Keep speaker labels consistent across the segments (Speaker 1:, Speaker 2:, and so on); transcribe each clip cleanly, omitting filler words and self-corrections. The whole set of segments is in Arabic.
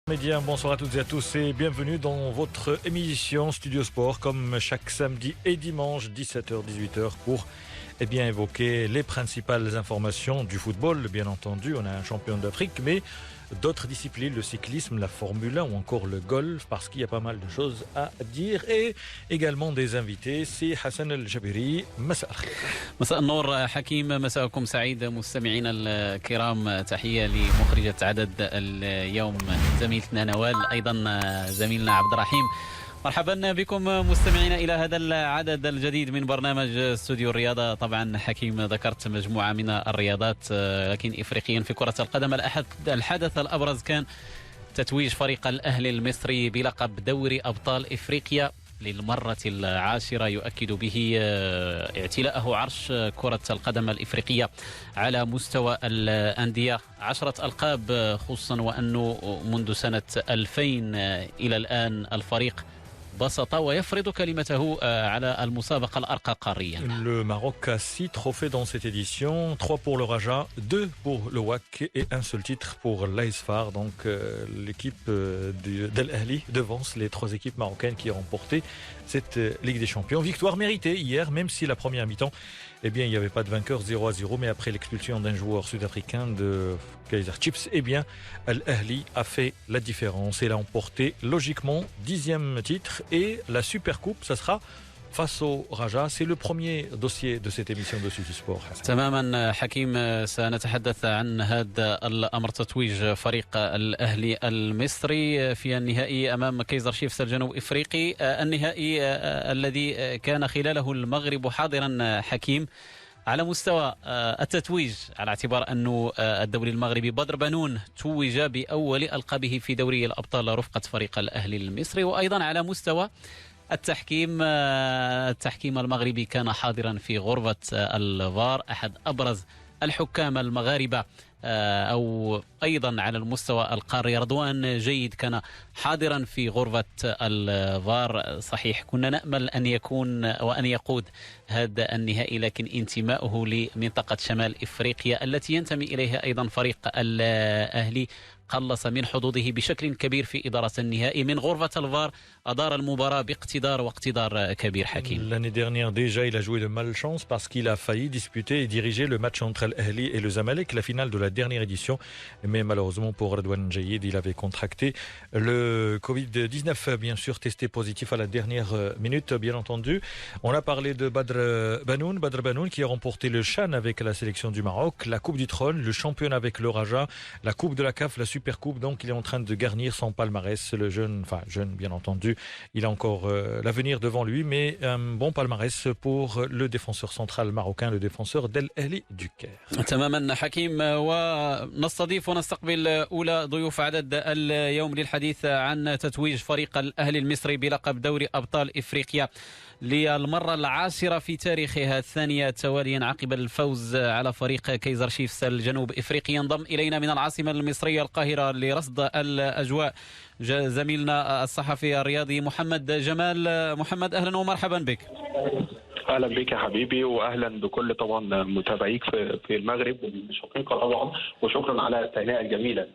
Speaker 1: Média, bonsoir à toutes et à tous et bienvenue dans votre émission Studio Sport comme chaque samedi et dimanche 17h-18h pour évoquer les principales informations du football. Bien entendu, on a un champion d'Afrique, mais d'autres disciplines, le cyclisme, la Formule 1 ou encore le golf, parce qu'il y a pas mal de choses à dire et également des invités. C'est Hassan El-Jabiri.
Speaker 2: مساء النور حكيم، مساءكم سعيد مستمعينا الكرام. تحية لمخرجة عدد اليوم زميلتنا نوال، أيضا زميلنا عبد الرحيم. مرحبا بكم مستمعينا إلى هذا العدد الجديد من برنامج استوديو الرياضة. طبعا حكيم ذكرت مجموعة من الرياضات، لكن إفريقيا في كرة القدم الحدث الأبرز كان تتويج فريق الأهلي المصري بلقب دوري أبطال إفريقيا للمرة العاشرة، يؤكد به اعتلاءه عرش كرة القدم الإفريقية على مستوى الأندية. 10 ألقاب، خصوصا وأنه منذ سنة 2000 إلى الآن الفريق بسط ويفرض كلمته على المسابقة الأرقى قاريا.
Speaker 1: Le Maroc a 6 trophées dans cette édition, 3 pour le Raja, 2 pour le WAC et un seul titre pour l'ASFAR. Donc l'équipe d'El Ahly devance les 3 équipes marocaines qui ont remporté cette Ligue des Champions. Victoire méritée hier, même si la première mi-temps, il n'y avait pas de vainqueur, 0-0. Mais après l'expulsion d'un joueur sud-africain de Kaizer Chiefs, Al Ahly a fait la différence et l'a emporté logiquement 10e titre. Et la Supercoupe, ça sera face au Raja. C'est le premier dossier de cette émission de Studio Sport.
Speaker 2: تماما حكيم، سنتحدث عن هذا الأمر، تتويج فريق الأهلي المصري في النهائي أمام كايزر شيفز الجنوب إفريقي، النهائي الذي كان خلاله المغرب حاضرا حكيم على مستوى التتويج، على اعتبار أنه الدولي المغربي بدر بنون توج بأول ألقابه في دوري الأبطال رفقة فريق الأهلي المصري. وأيضا على مستوى التحكيم المغربي كان حاضرا في غرفة الفار، أحد أبرز الحكام المغاربة، أو أيضا على المستوى القاري رضوان جيد كان حاضرا في غرفة الفار. صحيح كنا نأمل أن يكون وأن يقود هذا النهائي، لكن انتماؤه لمنطقة شمال إفريقيا التي ينتمي إليها أيضا فريق الأهلي قلص من حظوظه بشكل كبير في إدارة النهائي. من غرفة الفار أدار المباراة باقتدار واقتدار كبير حكيم.
Speaker 1: L'année dernière déjà, il a joué de malchance parce qu'il a failli disputer et diriger le match entre Al-Ahli et le Zamalek, la finale de la dernière édition. Mais malheureusement pour Redouane Jaïd, il avait contracté le Covid-19, bien sûr testé positif à la dernière minute, bien entendu. On a parlé de Badr Banoun qui a remporté le CHAN avec la sélection du Maroc, la Coupe du Trône, le championnat avec le Raja, la Coupe de la CAF, la Supercoupe. Donc il est en train de garnir son palmarès. Le jeune bien entendu, il a encore l'avenir devant lui, mais un bon palmarès pour le défenseur central marocain, le défenseur d'El Ahly du Caire.
Speaker 2: تماما حكيم، ونستضيف ونستقبل أولى ضيوف عدد اليوم للحديث عن تتويج فريق الأهلي المصري بلقب دوري أبطال إفريقيا للمرة العاشرة في تاريخها، الثانية تواليا عقب الفوز على فريق كايزر شيفز الجنوب إفريقي. ينضم إلينا من العاصمة المصرية القاهرة لرصد الأجواء زميلنا الصحفي الرياضي محمد جمال. محمد، أهلا ومرحبا بك.
Speaker 3: اهلا بك يا حبيبي، واهلا بكل طبعا متابعيك في المغرب الشقيقه طبعا، وشكرا على التهنئه الجميله.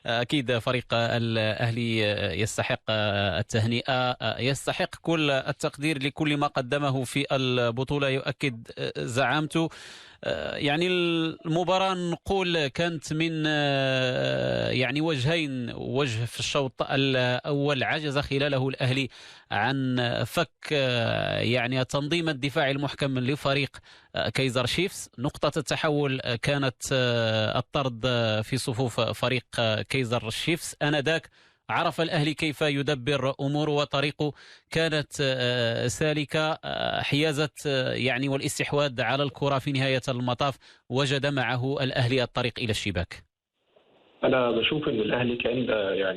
Speaker 2: أكيد فريق الأهلي يستحق التهنئة، يستحق كل التقدير لكل ما قدمه في البطولة. يؤكد زعامته يعني المباراة نقول كانت من يعني وجهين، وجه في الشوط الأول عجز خلاله الأهلي عن فك يعني التنظيم الدفاعي المحكم لفريق كايزر شيفز. نقطة التحول كانت الطرد في صفوف فريق كايزر شيفز. آنذاك عرف الأهلي كيف يدبر أموره وطريقه كانت سالكة، حيازة يعني والاستحواذ على الكرة في نهاية المطاف وجد معه الأهلي الطريق إلى الشباك.
Speaker 3: انا بشوف ان الاهلي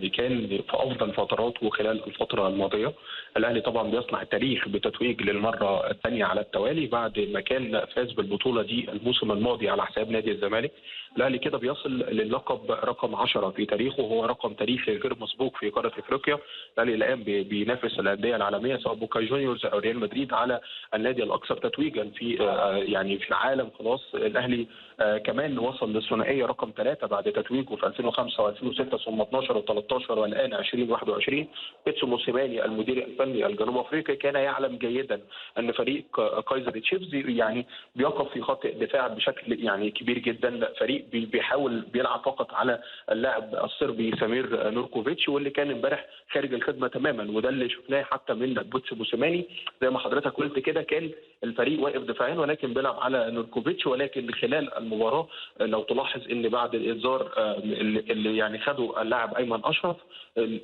Speaker 3: كان في افضل فتراته خلال الفتره الماضيه. الاهلي طبعا بيصنع التاريخ بتتويج للمره الثانيه على التوالي بعد ما كان فاز بالبطوله دي الموسم الماضي على حساب نادي الزمالك. الاهلي كده بيصل للقب رقم 10 في تاريخه، وهو رقم تاريخي غير مسبوق في قاره افريقيا. الاهلي الان بينافس الانديه العالميه سواء بوكا جونيورز او ريال مدريد على النادي الاكثر تتويجا في في العالم. خلاص الاهلي كمان وصل للثنائيه رقم 3 بعد تتويجه في 2005 و2006 ثم 12 و13 والان 2021. بيتسو موسيماني المدير الفني الجنوب افريقي كان يعلم جيدا ان فريق كايزر تشيفز يعني بيقف في خط الدفاع بشكل يعني كبير جدا، فريق بيحاول بيلعب فقط على اللاعب الصربي سمير نوركوفيتش، واللي كان امبارح خارج الخدمه تماما، وده اللي شفناه حتى من بيتسو موسيماني. زي ما حضرتك قلت كده كان الفريق واقف دفاعيا ولكن بيلعب على نوركوفيتش، ولكن خلال المباراه لو تلاحظ ان بعد الانذار اللي يعني خده اللاعب ايمن اشرف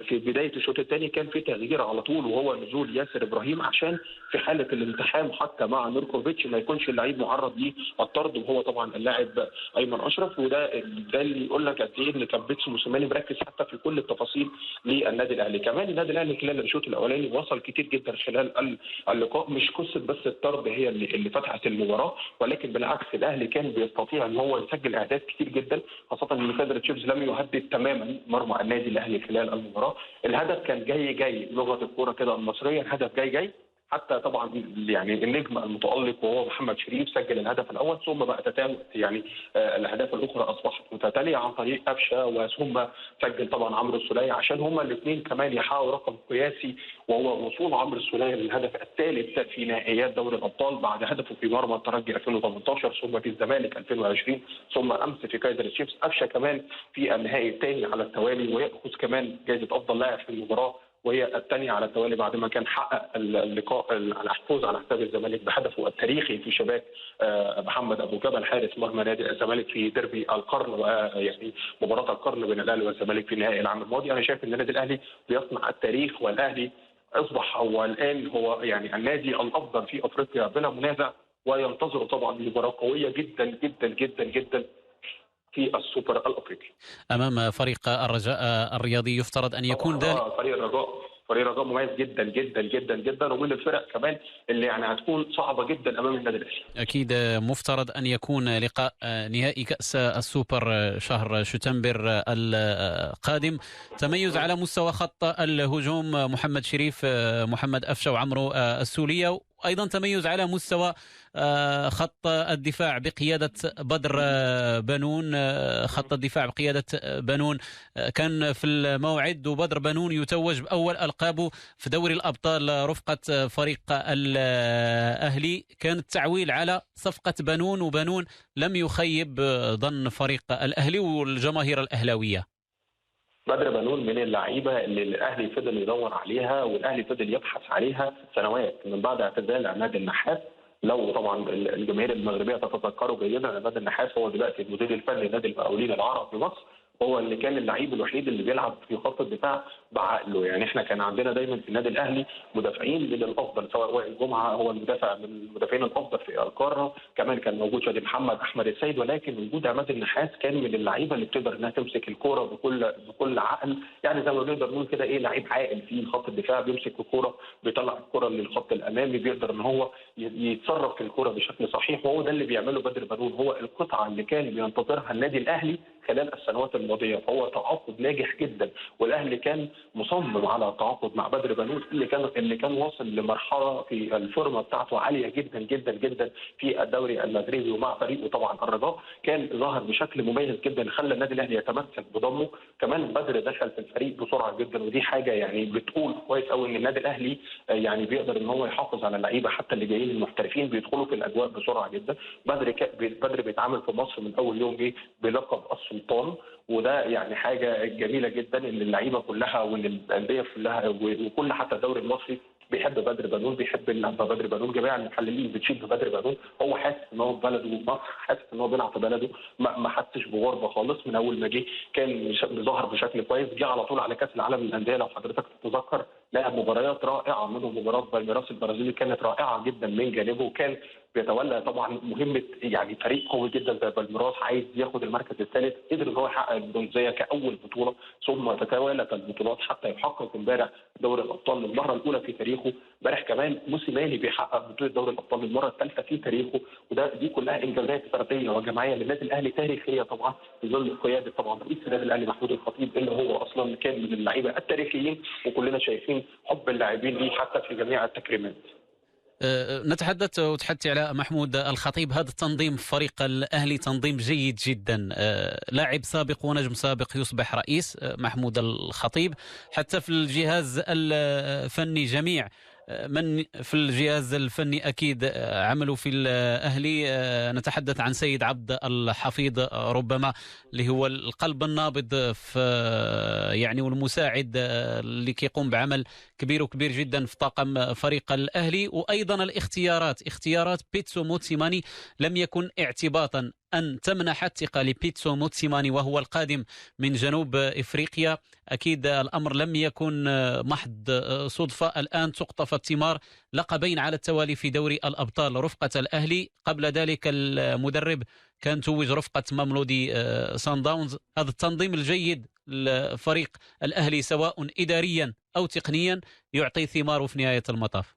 Speaker 3: في بدايه الشوط الثاني كان في تغيير على طول، وهو نزول ياسر ابراهيم عشان في حاله الالتحام حتى مع نوركوفيتش ما يكونش اللعيب معرض للطرد، وهو طبعا اللاعب ايمن اشرف. وده اللي يقول لك قد ايه ان كان بيتسو موسيماني مركز حتى في كل التفاصيل للنادي الاهلي. كمان النادي الاهلي خلال الشوط الاولاني وصل كتير جدا خلال اللقاء، مش قصه بس الطرد هي اللي فتحت المباراه، ولكن بالعكس الاهلي كان بيستطيع ان هو يسجل اهداف كتير جدا، خاصه ان كايزر تشيفز لم يهدد تماما مرمى النادي الاهلي خلال المباراه. الهدف كان جاي لغه الكوره كده المصريه، الهدف جاي حتى طبعا يعني النجم المتالق وهو محمد شريف سجل الهدف الاول، ثم بقى تتالي يعني الاهداف الاخرى اصبحت متتاليه عن طريق قفشه، وثم سجل طبعا عمرو السوليه عشان هما الاثنين كمان يحققوا رقم قياسي، وهو وصول عمرو السوليه للهدف الثالث في نهائيات دوري الابطال بعد هدفه في مرمى الترجي 2018 ثم في الزمالك 2020 ثم امس في كايزر تشيفز. قفشه كمان في النهائي الثاني على التوالي، وياخذ كمان جائزه افضل لاعب في المباراه وهي الثانيه على التوالي بعد ما كان حقق اللقاء الفوز على حساب الزمالك بهدفه التاريخي في شباك محمد ابو جبل حارس مرمى نادي الزمالك في ديربي القرن، ويعني مباراه القرن بين الاهلي والزمالك في نهائي العام الماضي. انا شايف ان النادي الاهلي بيصنع التاريخ، والاهلي اصبح هو الان هو يعني النادي الافضل في افريقيا بلا منازع، وينتظر طبعا مباراه قويه جدا جدا جدا جدا في السوبر الافريقي
Speaker 2: امام فريق الرجاء الرياضي. يفترض ان يكون ذلك
Speaker 3: فريق الرجاء مميز جدا جدا جدا جدا، ومن الفرق كمان اللي يعني هتكون صعبه جدا امام النادي الاهلي.
Speaker 2: اكيد مفترض ان يكون لقاء نهائي كاس السوبر شهر شتنبر القادم. تميز على مستوى خط الهجوم محمد شريف، محمد أفشة وعمرو السولية، أيضا تميز على مستوى خط الدفاع بقيادة بدر بنون. خط الدفاع بقيادة بنون كان في الموعد، وبدر بنون يتوج بأول ألقابه في دوري الأبطال رفقة فريق الأهلي. كان التعويل على صفقة بنون، وبنون لم يخيب ظن فريق الأهلي والجماهير الأهلاوية.
Speaker 3: بدر بنون من اللعيبه اللي الاهلي فضل يدور عليها والاهلي فضل يبحث عليها سنوات من بعد اعتزال عماد النحاس. لو طبعا الجماهير المغربيه تتذكروا جيدا عماد النحاس هو دلوقتي المدير الفني لنادي المقاولين العرب في مصر، هو اللي كان اللعيب الوحيد اللي بيلعب في خط الدفاع بعقله. يعني احنا كان عندنا دايما في النادي الاهلي مدافعين من الافضل، سواء وائل جمعه هو المدافع من المدافعين الافضل في القاره، كمان كان موجود شادي محمد، احمد السيد، ولكن وجود عماد النحاس كان من اللعيبه اللي بتقدر انها تمسك الكوره بكل عقل، يعني زي ما بنقدر نقول كده ايه، لعيب عاقل في خط الدفاع، بيمسك الكوره بيطلع الكوره للخط الامامي، بيقدر ان هو يتصرف في الكوره بشكل صحيح، وهو ده اللي بيعمله بدر بنون. هو القطعه اللي كان بينتظرها النادي الاهلي خلال السنوات الماضيه، فهو تعاقد ناجح جدا، والاهلي كان مصمم على التعاقد مع بدر بنون اللي كان واصل لمرحله في الفورمه بتاعته عاليه جدا جدا جدا في الدوري المغربي، ومع فريقه طبعا الرجاء كان ظاهر بشكل مميز جدا خلى النادي الاهلي يتمسك بضمه. كمان بدر دخل في الفريق بسرعه جدا، ودي حاجه يعني بتقول كويس قوي ان النادي الاهلي يعني بيقدر ان هو يحافظ على اللعيبه حتى اللي جايين المحترفين بيدخلوا في الاجواء بسرعه جدا. بدر بيتعامل في مصر من اول يوم جه بلقب السلطان، وده يعني حاجه جميله جدا ان اللعيبه كلها وان الانديه كلها وكل حتى الدوري المصري بيحب بدر بنون، بيحب اللعب بدر بنون. جميع المحللين بتشيد ببدر بنون، هو حاسس ان هو في بلده مصر، حاسس ان هو بيلعب في بلده، ما حسش بغربه خالص من اول ما جه، كان ظهر بشكل كويس، جه على طول على كاس العالم للانديه لو حضرتك تتذكر، لعب مباريات رائعه، منهم مباراه بالميراس البرازيلي كانت رائعه جدا من جانبه، وكان بيتولى طبعا مهمه يعني فريق قوي جدا زي بالميراس عايز ياخد المركز الثالث، قدر ان هو يحقق البرونزيه كاول بطوله، ثم تتوالت البطولات حتى يحقق امبارح دوري الابطال للمره الاولى في تاريخه. امبارح كمان موسيماني بيحقق بطوله دوري الابطال للمره الثالثه في تاريخه، دي كلها انجازات فرديه وجماعيه للنادي الاهلي تاريخيه طبعا في ظل قياده طبعا رئيس النادي الاهلي محمود الخطيب، اللي هو اصلا كان من اللعيبه التاريخيين، وكلنا شايفين حب اللاعبين ليه حتى في جميع التكريمات.
Speaker 2: نتحدث وتحدث على محمود الخطيب. هذا التنظيم في فريق الأهلي تنظيم جيد جدا. لاعب سابق ونجم سابق يصبح رئيس، محمود الخطيب. حتى في الجهاز الفني جميع من في الجهاز الفني أكيد عملوا في الأهلي. نتحدث عن سيد عبد الحفيظ ربما اللي هو القلب النابض في يعني والمساعد اللي كيقوم بعمل كبير جدا في طاقم فريق الأهلي. وأيضا اختيارات بيتسو موتسيماني لم يكن اعتباطا أن تمنح الثقة لبيتسو موتسيماني وهو القادم من جنوب إفريقيا. أكيد الأمر لم يكن محض صدفة. الآن تقطف الثمار، لقبين على التوالي في دوري الأبطال رفقة الأهلي. قبل ذلك المدرب كان توج رفقة ماملودي سان داونز. هذا التنظيم الجيد لفريق الأهلي سواء إداريا أو تقنيا يعطي ثماره في نهاية المطاف.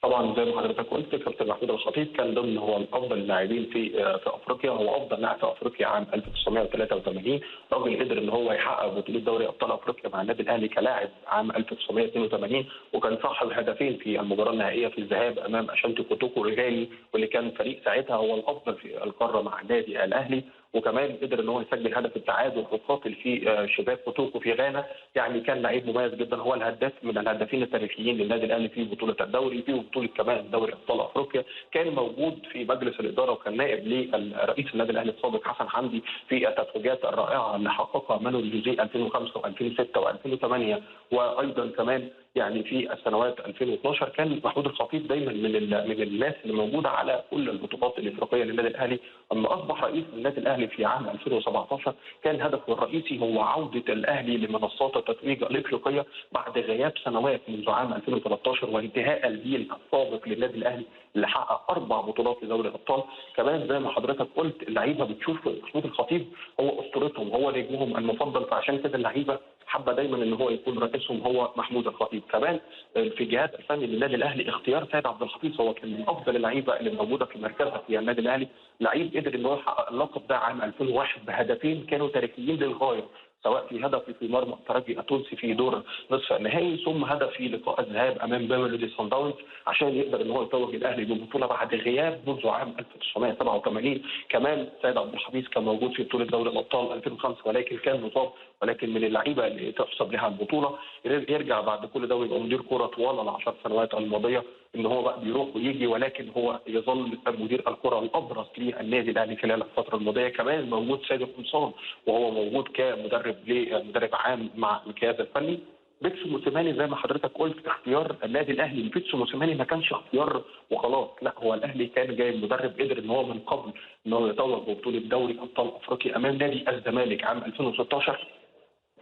Speaker 3: طبعا زي ما حضرتك قلت كابتن محمود الخطيب كان ضمن هو افضل اللاعبين في افريقيا، هو افضل لاعب في افريقيا عام 1983. راجل قدر ان هو يحقق بطوله دوري ابطال افريقيا مع النادي الاهلي كلاعب عام 1982، وكان صاحب هدفين في المباراه النهائيه في الذهاب امام اشانتي كوتوكو الغاني، واللي كان فريق ساعتها هو الافضل في القاره مع النادي الاهلي. وكمان قدر ان هو يسجل هدف التعادل وقاتل في شباك كوتوكو في غانا. يعني كان لعيب مميز جدا، هو الهداف من الهدافين التاريخيين للنادي الاهلي في بطوله الدوري، في بطوله كمان دوري ابطال افريقيا. كان موجود في مجلس الاداره وكان نائب لرئيس النادي الاهلي السابق حسن حمدي في التتويجات الرائعه اللي حققها مانويل جوزيه 2005 و2006 و2008، وايضا كمان يعني في السنوات 2012 كان محمود الخطيب دايما من الناس اللي موجوده على كل البطولات الافريقيه للنادي الاهلي. اما اصبح رئيس النادي الاهلي في عام 2017 كان هدفه الرئيسي هو عوده الاهلي لمنصات التتويج الافريقيه بعد غياب سنوات منذ عام 2013 وانتهاء الجيل السابق للنادي الاهلي اللي حقق 4 بطولات لدوري الابطال. كمان زي ما حضرتك قلت اللعيبه بتشوف محمود الخطيب هو اسطورتهم، هو نجمهم المفضل، فعشان كده اللعيبه حابه دايما ان هو يكون رئيسهم هو محمود الخطيب. كمان في الجهاز الفني للنادي الاهلي اختيار سيد عبد الحفيظ، هو كان من افضل اللعيبه اللي موجوده في مركزها في النادي الاهلي. لعيب قدر ان هو يحقق اللقب ده عام 2001 بهدفين كانوا تاريخيين للغايه، سواء في هدف في مرمى الترجي التونسي في دور نصف النهائي، ثم هدف في لقاء الذهاب امام ماملودي سان داونز عشان يقدر ان هو يتوج الاهلي بالبطوله بعد غياب منذ عام 1987. كمان سيد عبد الحفيظ كان موجود في بطوله دوري الابطال 2005 ولكن كان مصاب، ولكن من اللعيبه اللي تحسب لها البطوله. يرجع بعد كل ده ويبقى مدير كره طوال ال10 سنوات الماضيه، ان هو بقى بيروح ويجي، ولكن هو يظل مدير الكره الابرز للنادي الاهلي خلال الفتره الماضيه. كمان موجود سيد القمصان وهو موجود مدرب عام مع الجهاز الفني. بيتسو موسيماني زي ما حضرتك قلت اختيار النادي الاهلي لبيتسو موسيماني ما كانش اختيار وخلاص، لا هو الاهلي كان جايب مدرب قدر ان هو من قبل ان هو يتوج ببطوله دوري ابطال افريقيا امام نادي الزمالك عام 2016.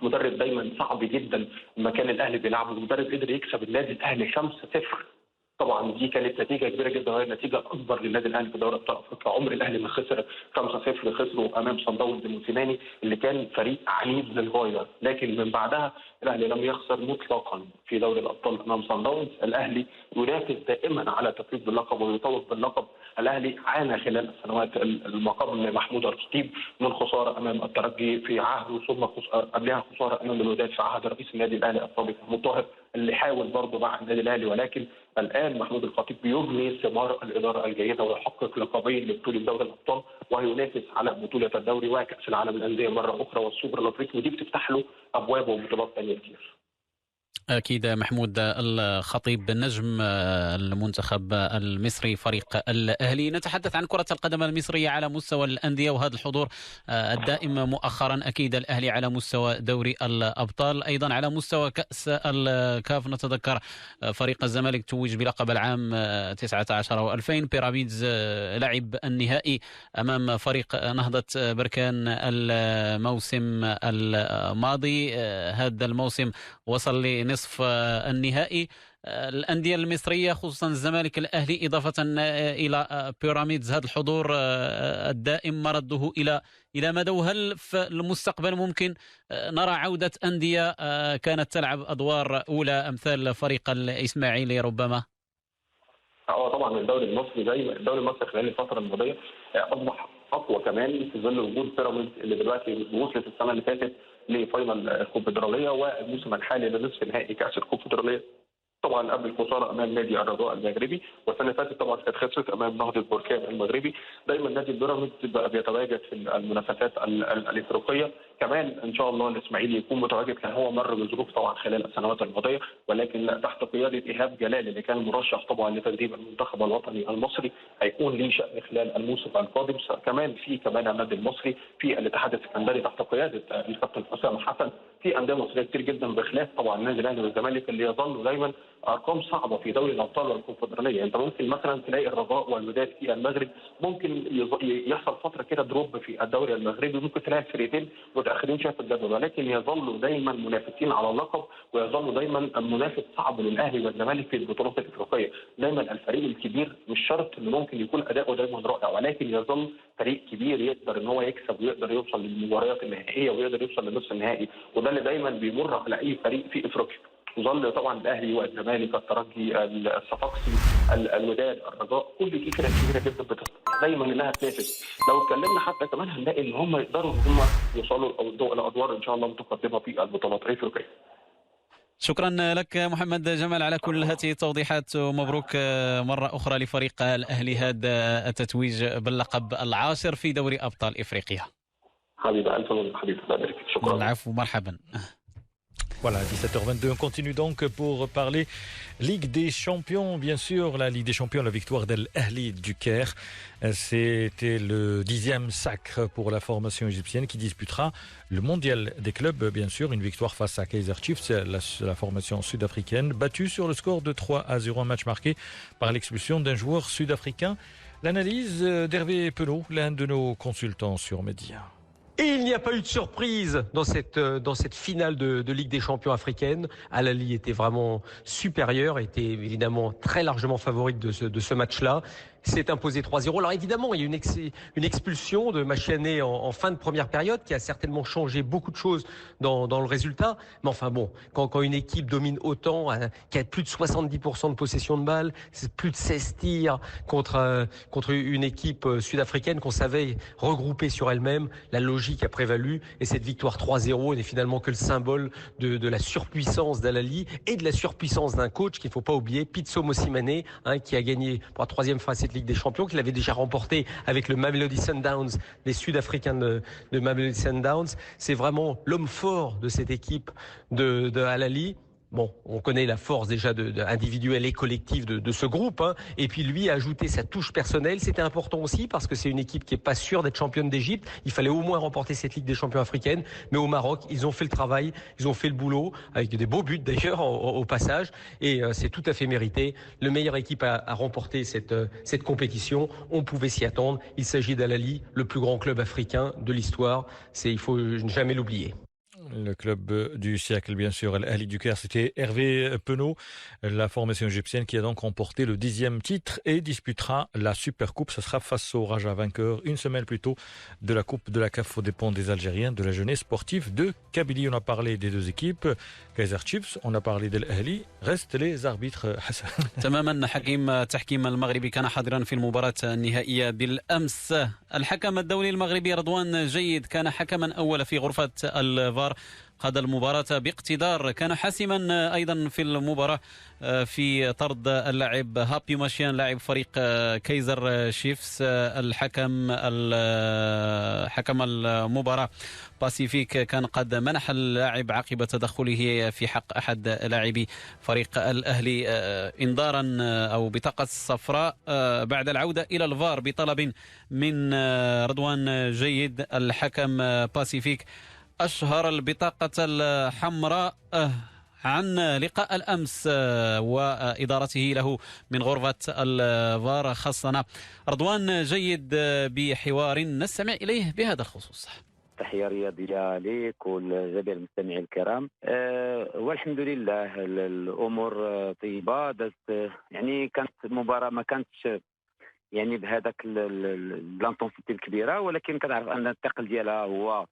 Speaker 3: مدرب دايما صعب جدا لما كان الاهلي بيلعبه، مدرب قدر يكسب النادي الاهلي 5-0. طبعا دي كانت نتيجه كبيره جدا وهي النتيجه الاكبر للنادي الاهلي في دوري ابطال افريقيا. عمر الاهلي ما خسر 5-0، خسروا امام صن داونز موسيماني اللي كان فريق عنيف للغايه، لكن من بعدها الاهلي لم يخسر مطلقا في دوري الابطال امام صن داونز. الاهلي ينافس دائما على التتويج باللقب ويتوج باللقب. الاهلي عانى خلال السنوات المقابل محمود الخطيب من خساره امام الترجي في عهده، ثم قبلها خساره امام الوداد في عهد رئيس النادي الاهلي السابق محمود طاهر اللي حاول برضه مع النادي الاهلي. ولكن الان محمود الخطيب بيجني ثمار الاداره الجيده ويحقق لقبين لبطوله دوري الابطال وهينافس على بطوله الدوري وكاس العالم للانديه مره اخرى والسوبر الافريقي، ودي بتفتح له ابواب وبطولات ثانيه كتير.
Speaker 2: أكيد محمود الخطيب نجم المنتخب المصري فريق الأهلي. نتحدث عن كرة القدم المصرية على مستوى الأندية وهذا الحضور الدائم مؤخرا. أكيد الأهلي على مستوى دوري الأبطال، أيضا على مستوى كأس الكاف نتذكر فريق الزمالك توج بلقب العام 19 و2000. بيراميدز لعب النهائي أمام فريق نهضة بركان الموسم الماضي. هذا الموسم وصل لنصف النهائي. الأندية المصرية خصوصا الزمالك الأهلي إضافة إلى بيراميدز هذا الحضور الدائم مرده إلى مدى؟ وهل في المستقبل ممكن نرى عودة أندية كانت تلعب أدوار أولى أمثال فريق الإسماعيلي ربما؟
Speaker 3: طبعا الدوري المصري خلال الفترة الماضية أصبح أقوى كمان في ظل وجود بيراميدز اللي دلوقتي وصلت السنة اللي فاتت لفاينل الكونفدرالية والموسم الحالي لنصف نهائي كأس الكونفدرالية طبعا قبل الخساره امام نادي الرجاء المغربي، والسنه اللي فاتت طبعا كانت خسرت امام نهضه بركان المغربي. دايما نادي البيراميدز بقى بيتواجد في المنافسات الافريقيه. كمان ان شاء الله الاسماعيلي يكون متواجد، كان هو مر بظروف طبعا خلال السنوات الماضيه، ولكن تحت قياده ايهاب جلال اللي كان مرشح طبعا لتدريب المنتخب الوطني المصري، هيكون ليه شأن خلال الموسم القادم. كمان النادي المصري، في الاتحاد السكندري تحت قياده الكابتن حسام حسن، في انديه مصريه كتير جدا، بخلاف طبعا النادي الاهلي والزمالك اللي يظلوا دايما ارقام صعبه في دوري الابطال والكونفدراليه. انت ممكن مثلا تلاقي الرجاء والوداد في المغرب ممكن يحصل فتره كده دروب في الدوري المغربي، ممكن تلاقي الفريقين متاخرين شويه في الجدول، ولكن يظلوا دايما منافسين على اللقب، ويظلوا دايما منافس صعب للاهلي والزمالك في البطولات الافريقيه. دايما الفريق الكبير مش شرط انه ممكن يكون اداؤه دايما رائع، ولكن يظل فريق كبير يقدر ان هو يكسب ويقدر يوصل للمباريات النهائيه ويقدر يوصل لنصف النهائي، وده اللي دايما بيمر على اي فريق في افريقيا. ظل طبعا الاهلي والزمالك، الترجي، الصفاقسي، الوداد، الرجاء، كل دي فرق كبيره جدا بتستطيع دايما انها تنافس. لو اتكلمنا حتى كمان هنلاقي ان هم يقدروا ان هم يوصلوا الادوار ان شاء الله متقدمه في البطولات الافريقيه.
Speaker 2: شكرا لك محمد جمال على كل هذه التوضيحات، ومبروك مرة أخرى لفريق الأهلي هذا التتويج باللقب العاشر في دوري أبطال إفريقيا.
Speaker 3: حبيبي ألف مبروك حبيبي، شكرا.
Speaker 2: العفو، مرحبا.
Speaker 1: Voilà, 17h22, on continue donc pour parler Ligue des Champions, bien sûr, la Ligue des Champions, la victoire d'Al Ahly du Caire. C'était le 10e sacre pour la formation égyptienne qui disputera le mondial des clubs, bien sûr, une victoire face à Kaizer Chiefs, la formation sud-africaine, battue sur le score de 3-0, un match marqué par l'expulsion d'un joueur sud-africain. L'analyse d'Hervé Penaud, l'un de nos consultants sur Média.
Speaker 4: Et il n'y a pas eu de surprise dans cette finale de Ligue des Champions africaine. Al Ahly était vraiment supérieur, était évidemment très largement favorite de ce match-là. S'est imposé 3-0. Alors évidemment, il y a une expulsion de Machiané en fin de première période qui a certainement changé beaucoup de choses dans le résultat. Mais enfin bon, quand une équipe domine autant, qui a plus de 70% de possession de balle, c'est plus de 16 tirs contre une équipe sud-africaine qu'on savait regrouper sur elle-même, la logique a prévalu et cette victoire 3-0 n'est finalement que le symbole de la surpuissance d'Al Ahly et de la surpuissance d'un coach qu'il ne faut pas oublier, Pitso Mosimane, qui a gagné pour la troisième fois cette Ligue des Champions, qu'il avait déjà remporté avec le Mamelodi Sundowns, les Sud-Africains de Mamelodi Sundowns. C'est vraiment l'homme fort de cette équipe de Al Ahly. Bon, on connaît la force déjà individuelle et collective de ce groupe, hein. Et puis lui a ajouté sa touche personnelle. C'était important aussi parce que c'est une équipe qui est pas sûre d'être championne d'Égypte. Il fallait au moins remporter cette Ligue des Champions africaine. Mais au Maroc, ils ont fait le travail, ils ont fait le boulot avec des beaux buts d'ailleurs au passage. Et c'est tout à fait mérité. Le meilleure équipe a remporté cette compétition. On pouvait s'y attendre. Il s'agit d'Al Ahly, le plus grand club africain de l'histoire. Il faut jamais l'oublier.
Speaker 1: Le club du siècle, bien sûr, Al Ahly du Caire, c'était Hervé Penaud, la formation égyptienne qui a donc remporté le 10e titre et disputera la Supercoupe. Ça sera face au Raja vainqueur une semaine plus tôt de la Coupe de la CAF aux dépens des Algériens de la jeunesse sportive de Kabylie. On a parlé des deux équipes, Kaizer Chiefs, on a parlé d'Al Ahly, restent les arbitres.
Speaker 2: تماما. حكيم التحكيم المغربي كان حاضرا في المباراة النهائية بالأمس. الحكم الدولي المغربي رضوان جيد كان حكما أول في غرفة الفار، قاد المباراة باقتدار، كان حاسما أيضا في المباراة في طرد اللاعب هابي ماشيان لاعب فريق كايزر شيفز. حكم المباراة باسيفيك كان قد منح اللاعب عقب تدخله في حق أحد لاعبي فريق الأهلي إنذارا أو بطاقة صفراء بعد العودة إلى الفار بطلب من رضوان جيد. الحكم باسيفيك أشهر البطاقة الحمراء عن لقاء الأمس وإدارته له من غرفة الفار. خاصنا رضوان جيد بحوار نستمع إليه بهذا الخصوص.
Speaker 5: تحية رياضية لك ولجميع المستمعين الكرام. والحمد لله الأمور طيبة دازت، يعني كانت مباراة ما كانتش يعني بهذاك الانتونسيتي الكبيرة، ولكن كنعرف أن الثقل ديالها هو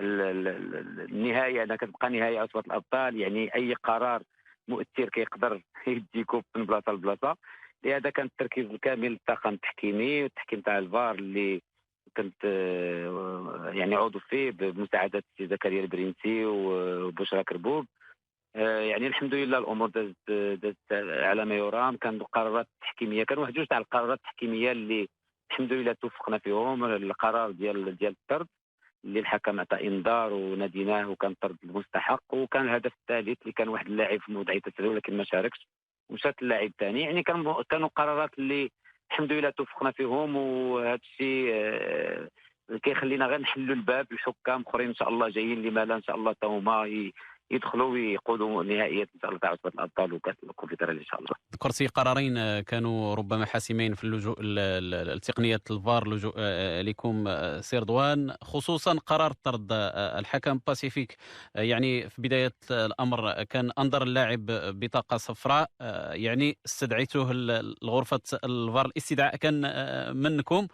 Speaker 5: النهايه، انها كتبقى نهايه اصوات الابطال، يعني اي قرار مؤثر كيقدر يديكو من بلاصه لبلاصه. لهذا كان التركيز الكامل للطاقم التحكيمي والتحكيم تاع الفار اللي كنت يعني عضو فيه بمساعده زكريا البرنسي وبشرى كربوب. يعني الحمد لله الامور دازت على ما يرام. كان القرارات التحكيميه، كان واحد جوج تاع القرارات التحكيميه اللي الحمد لله توفقنا فيهم. القرار ديال الطرد اللي الحكم عطى انذار وناديناه وكان طرد المستحق، وكان الهدف الثالث اللي كان واحد اللاعب في موضعيه التسلل ولكن ما شاركش ومشات اللاعب الثاني. يعني كانوا قرارات اللي الحمد لله توفقنا فيهم، وهذا الشيء كيخلينا غير نحلوا الباب للحكام اخرين ان شاء الله جايين، لما لا ان شاء الله حتى هما يدخلوا ويقودوا نهائيات ان شاء الله تاع عصبة الابطال وكاس الكونفدراليه ان شاء الله.
Speaker 2: ذكرتي قرارين كانوا ربما حاسمين في اللجوء لتقنيه الفار، لجوء لكم سي رضوان، خصوصا قرار طرد الحكم باسيفيك. يعني في بدايه الامر كان انظر اللاعب بطاقه صفراء، يعني استدعيته لغرفه الفار، الاستدعاء كان منكم.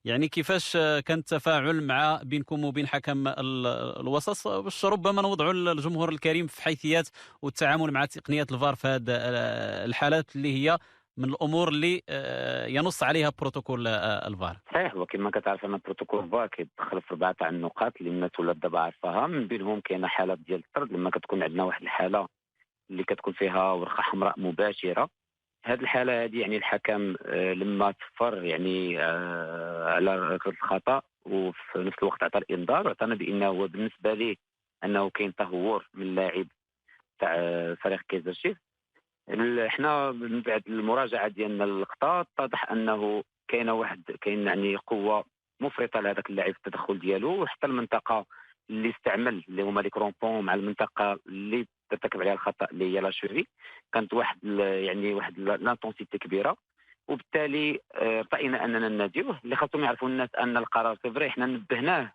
Speaker 2: يعني كيفاش كان التفاعل مع بينكم وبين حكم الوسط باش ربما نوضعوا الجمهور الكريم في حيثيات والتعامل مع تقنية الفار في هذه الحالات اللي هي من الامور اللي ينص عليها بروتوكول الفار؟
Speaker 5: صحيح، وكما كتعرف ان بروتوكول الفار كيدخل في 4 تاع النقاط اللي الناس ولات دابا عارفاها. من بينهم كاينه حالات ديال الطرد، لما كتكون عندنا واحد الحاله اللي كتكون فيها ورقه حمراء مباشره. هذه الحالة هذه يعني الحكم لما صفر يعني على ركلة الخطأ وفي نفس الوقت عطى الإنذار، وعطانا بأنه هو بالنسبة ليه أنه كاين تهور من اللاعب تاع فريق كايزر شيف. احنا من بعد المراجعة ديالنا للقطاع اتضح أنه كاين يعني قوة مفرطة لهذاك اللاعب في التدخل ديالو، وحتى المنطقة اللي استعمل اللي هما لي كرومبون مع المنطقة اللي ترتكب عليها الخطا اللي هي لا شوفي، كانت واحد لانتونسيتي كبيره، وبالتالي راينا اننا نناديوه. اللي خاصهم يعرفوا الناس ان القرار سيفري احنا نبهناه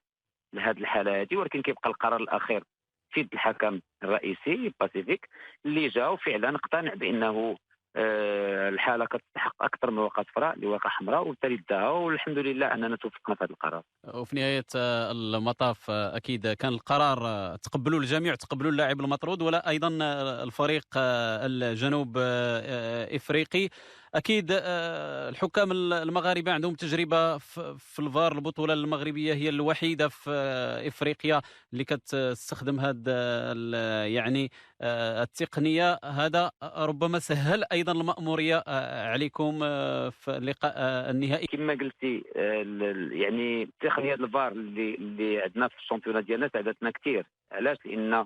Speaker 5: لهذه الحاله هذه، ولكن كيبقى القرار الاخير في يد الحكم الرئيسي باسيفيك اللي جا وفعلا اقتنع بانه الحاله كتستحق اكثر من ورقه صفراء لورقه حمراء، وبالتالي داها، والحمد لله اننا توفقنا في هذا القرار.
Speaker 2: وفي نهايه المطاف اكيد كان القرار تقبلوا الجميع، تقبلوا اللاعب المطرود ولا ايضا الفريق الجنوب افريقي. اكيد الحكام المغاربه عندهم تجربه في الفار. البطوله المغربيه هي الوحيده في افريقيا اللي كتستخدم هذا يعني التقنيه. هذا ربما سهل ايضا المأموريه عليكم في اللقاء النهائي.
Speaker 5: كما قلتي يعني تقنيه الفار اللي عندنا في الشامبيونات ديالنا ساعدتنا كثير. علاش؟ لان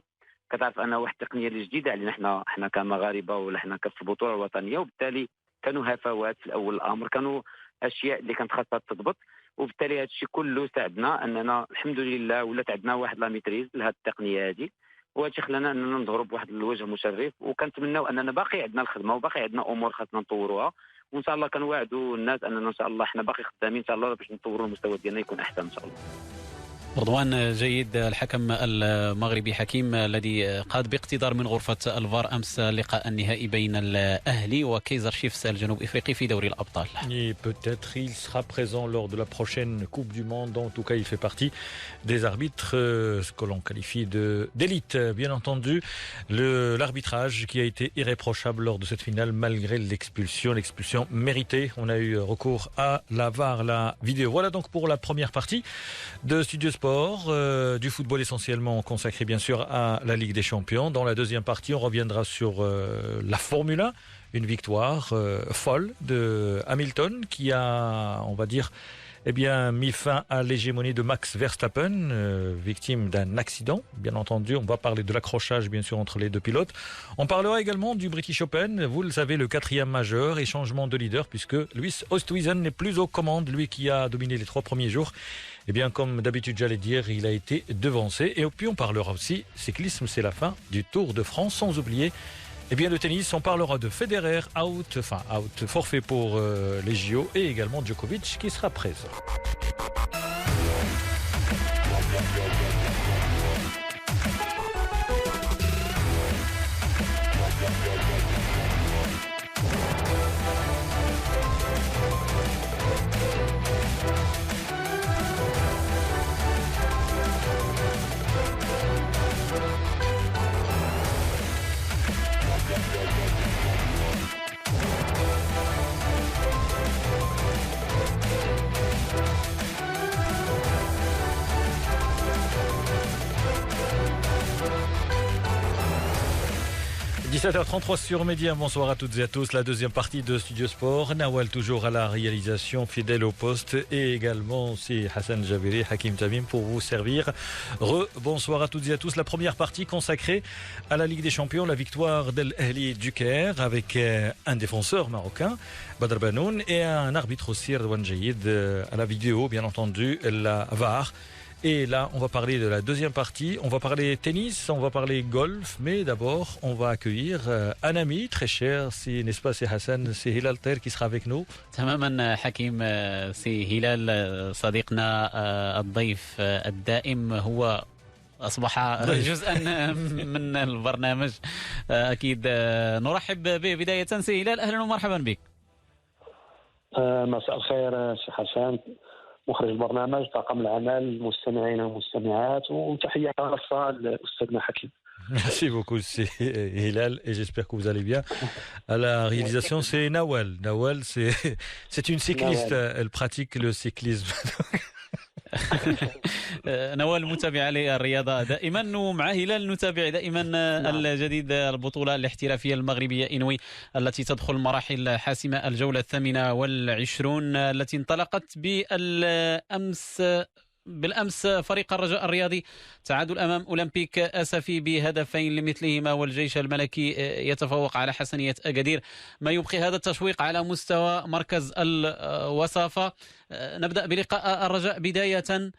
Speaker 5: كتعرف ان واحد التقنيه اللي جديده علينا احنا كمغاربه ولا احنا في البطوله الوطنيه، وبالتالي كانوا هفوات في الاول الامر، كانوا اشياء اللي كانت خاصها تضبط، وبالتالي هذا الشيء كله ساعدنا اننا الحمد لله ولات عندنا واحد لا ميتريز لهذه التقنيه هذه، وهذا الشيء خلانا اننا نظهروا بواحد الوجه مشرف. وكنتمناو اننا باقي عندنا الخدمه وباقي عندنا امور خاصنا نطوروها، وان شاء الله كنوعدوا الناس اننا ان شاء الله احنا باقي خدامين ان شاء الله باش نطوروا المستوى ديالنا يكون احسن ان شاء الله.
Speaker 2: رضوان جيد، الحكم المغربي حكيم الذي قاد باقتدار من غرفة الفار أمس اللقاء النهائي بين الأهلي وكايزر شيفس الجنوب إفريقي في دوري الأبطال.
Speaker 1: Et peut-être il sera présent lors de la prochaine Coupe du Monde. En tout cas, il fait partie des arbitres ce que l'on qualifie d'élite. Bien entendu, l'arbitrage qui a été irréprochable lors de cette finale malgré l'expulsion méritée. On a eu recours à la VAR, la vidéo. Voilà donc pour la première partie de Studio Sport, du football essentiellement consacré bien sûr à la Ligue des Champions. Dans la deuxième partie, on reviendra sur la Formule 1, une victoire folle de Hamilton qui a, on va dire, mis fin à l'hégémonie de Max Verstappen, victime d'un accident. Bien entendu, on va parler de l'accrochage bien sûr entre les deux pilotes. On parlera également du British Open, vous le savez, le 4e majeur, et changement de leader puisque Lewis Oosthuizen n'est plus aux commandes, lui qui a dominé les 3 premiers jours. Eh bien, comme d'habitude, j'allais dire, il a été devancé. Et puis, on parlera aussi cyclisme, c'est la fin du Tour de France, sans oublier le tennis. On parlera de Federer, forfait pour les JO, et également Djokovic qui sera présent. 17h33 sur Média, bonsoir à toutes et à tous. La deuxième partie de Studio Sport. Nawal toujours à la réalisation, fidèle au poste. Et également, c'est Hassan Jabiri, Hakim Tamim pour vous servir. Bonsoir à toutes et à tous. La première partie consacrée à la Ligue des Champions, la victoire d'El Ahli du Caire avec un défenseur marocain, Badr Banoun, et un arbitre aussi, Redouane Jayed, à la vidéo, bien entendu, la VAR. Et là, on va parler de la deuxième partie. On va parler tennis, on va parler golf. Mais d'abord, on va accueillir un ami très cher. N'est-ce pas, c'est Hassan, c'est Hilal Ter qui sera avec nous.
Speaker 2: تماما حكيم. سي هلال صديقنا الضيف الدائم هو أصبح جزءا من البرنامج. أكيد نرحب به بداية. سي هلال، أهلا ومرحبا بك.
Speaker 3: مساء الخير سي حسن، مخرج البرنامج، طاقم العمل، المستمعين والمستمعات، وتحية خاصة لأستاذنا حكيم.
Speaker 1: Merci beaucoup, c'est Hilal et j'espère que vous allez bien. À la réalisation, c'est Nawal. Nawal, c'est une cycliste, elle pratique le cyclisme.
Speaker 2: نوال متابعة للرياضة دائما، ومع هلال نتابع دائما الجديد، البطولة الاحترافية المغربية إنوي التي تدخل مراحل حاسمة، الجولة 28 التي انطلقت بالأمس فريق الرجاء الرياضي تعادل أمام أولمبيك أسفي بهدفين لمثلهما، والجيش الملكي يتفوق على حسنية أكادير، ما يبقي هذا التشويق على مستوى مركز الوصافة. نبدأ بلقاء الرجاء بداية.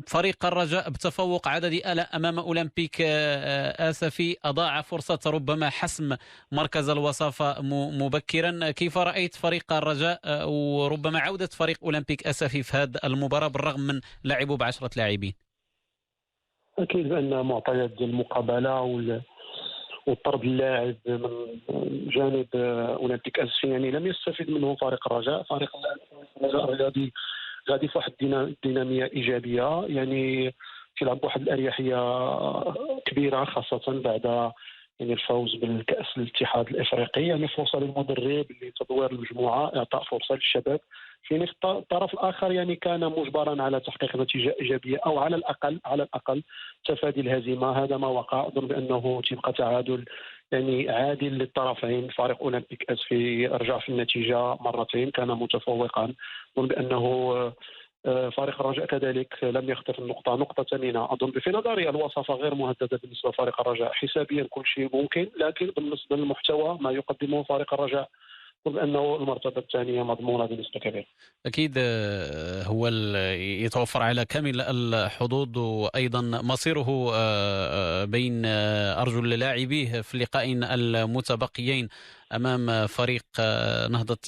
Speaker 2: فريق الرجاء بتفوق عددي أمام أولمبيك آسفي أضاع فرصة ربما حسم مركز الوصافة مبكرا. كيف رأيت فريق الرجاء وربما عودة فريق أولمبيك آسفي في هذه المباراة بالرغم من لعبوا ب10 لاعبين؟
Speaker 3: أكيد بأن معطيات المقابلة والطرد اللاعب من جانب أولمبيك أسفي يعني لم يستفيد منه فريق الرجاء. فريق الرجاء الرياضي غادي في واحد الديناميه ايجابيه، يعني كيلعب بواحد الاريحيه كبيره، خاصه بعد يعني الفوز بالكاس الاتحاد الافريقي. يعني فرصه للمدرب لتطوير المجموعه، اعطاء فرصه للشباب. في الطرف الاخر يعني كان مجبرا على تحقيق نتيجه ايجابيه، او على الاقل تفادي الهزيمه. هذا ما وقع. اظن بانه تبقى تعادل يعني عادل للطرفين. فريق أولمبيك أسفي رجع في النتيجة مرتين، كان متفوقا. أظن بأنه فريق الرجاء كذلك لم يخطف نقطة ثمينة. أظن في نظري الوصفة غير مهددة بالنسبة لفريق الرجاء. حسابيا كل شيء ممكن، لكن بالنسبة للمحتوى ما يقدمه فريق الرجاء أنه المرتبة الثانية مضمونة بنسبة كبيرة.
Speaker 2: أكيد هو يتوفر على كامل الحظوظ، وأيضا مصيره بين أرجل لاعبيه في اللقاءين المتبقيين أمام فريق نهضة